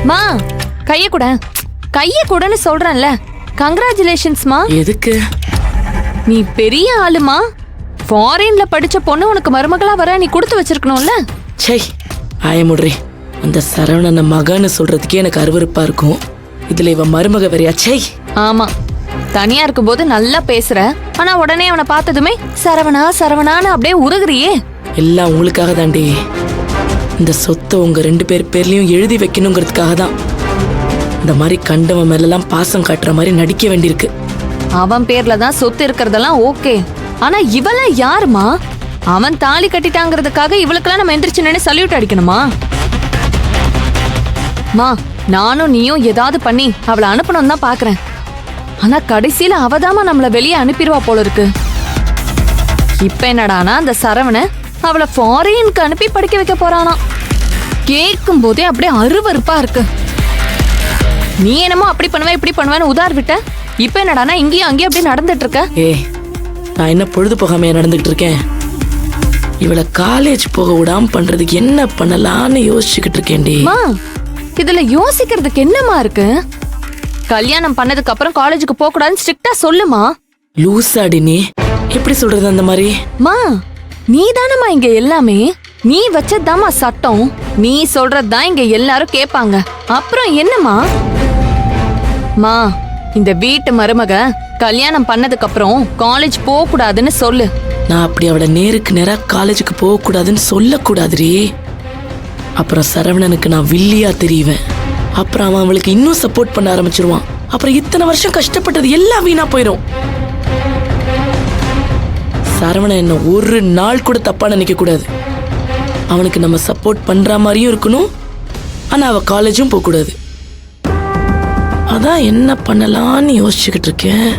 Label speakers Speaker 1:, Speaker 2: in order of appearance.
Speaker 1: மா கைய கூடன்னு சொல்றேன்ல. கங்க்ராச்சுலேஷன்ஸ்மா.
Speaker 2: எதுக்கு?
Speaker 1: நீ பெரிய ஆளுமா. ஃபாரின்ல படிச்ச பொண்ணு உனக்கு மருமகளா வர நீ கொடுத்து வச்சிருக்கணும்ல.
Speaker 2: சை ஆயமுட்ரி. அந்த சரவணன மகன்னு சொல்றதுக்கே எனக்கு அருவருப்பா இருக்கும். இதுல இவ மருமக வரையா? சை.
Speaker 1: ஆமா, தனியா இருக்கும்போது நல்லா பேசுற, ஆனா உடனே அவனை பார்த்ததுமே சரவணா சரவணான்னு அப்படியே உருகுறியே.
Speaker 2: எல்லாம் உங்களுக்காக தாண்டி. இந்த சொத்தை உங்க 2 பேர் பேர்லயும் எழுதி வைக்கணுங்கிறதுக்காக தான். இந்த மாதிரி கண்டவன் மேலாம் பாசம் காட்டுற மாதிரி நடிக்க வேண்டியிருக்கு.
Speaker 1: அவன் பேர்ல தான் சொத்து இருக்கிறதெல்லாம் ஓகே, ஆனா இவெல்லாம் யாருமா? அவன் தாலி கட்டிட்டாங்கிறதுக்காக இவளுக்கெல்லாம் நம்ம எந்திரிச்சு நின்று சல்யூட் அடிக்கணுமா? மா, நானும் நீயும் ஏதாவது பண்ணி அவளை அனுப்பணும் தான் பாக்குறேன். ஆனா கடைசியில அவதாமா நம்மள வெளியே அனுப்பிடுவா போல இருக்கு. இப்ப என்னடானா அந்த சரவண அவளை ஃபாரினுக்கு அனுப்பி படிக்க வைக்க போறானா. கேட்கும் போதே அப்படியே அருவருப்பா இருக்கு. நீ என்னமோ அப்படி பண்ணுவேன் இப்படி பண்ணுவேன்னு உதார் விட்ட. இப்ப என்னடானா இங்கேயும் அங்கேயும் அப்படி நடந்துட்டு இருக்க.
Speaker 2: நான் என்ன பொழுது போகாமையா நடந்துகிட்டு இருக்கேன்? இவளை காலேஜ் போக விடாம பண்றதுக்கு என்ன பண்ணலான்னு யோசிச்சுக்கிட்டு இருக்கேன்டி.
Speaker 1: இதுல யோசிக்கிறதுக்கு என்னமா இருக்கு? கல்யாணம் பண்ணதுக்கு அப்புறம் காலேஜுக்கு போக கூடாதுன்னு ஸ்ட்ரிக்ட்டா சொல்லுமா.
Speaker 2: லூசாடி நீ. எப்படி சொல்றது அந்த மாதிரி?
Speaker 1: மா, நீ தானம்மா இங்க எல்லாமே. நீ வச்சதாமா சட்டம். நீ சொல்றதுதான் இங்க எல்லாரும் கேட்பாங்க. அப்புறம் என்னமா? மா, இந்த வீட்டு மருமக கல்யாணம் பண்ணதுக்கு அப்புறம் காலேஜ் போக கூடாதுன்னு சொல்லு.
Speaker 2: நான் அப்படி அவளை நேருக்கு நேரா காலேஜுக்கு போக கூடாதுன்னு சொல்லக்கூடாதுரி. அப்புறம் சரவணனுக்கு நான் வில்லியா தெரியுவேன். அப்புறம் அவன் அவளுக்கு இன்னும் சப்போர்ட் பண்ண ஆரம்பிச்சிருவான். அப்புறம் இத்தனை வருஷம் கஷ்டப்பட்டது எல்லாம் வீணா போயிடும். சரவணன் என்ன ஒரு நாள் கூட தப்பா நினைக்க கூடாது. அவனுக்கு நம்ம சப்போர்ட் பண்ற மாதிரியும் இருக்கணும், ஆனா அவ காலேஜும் போக கூடாது. அதான் என்ன பண்ணலான்னு யோசிச்சுக்கிட்டு இருக்கேன்.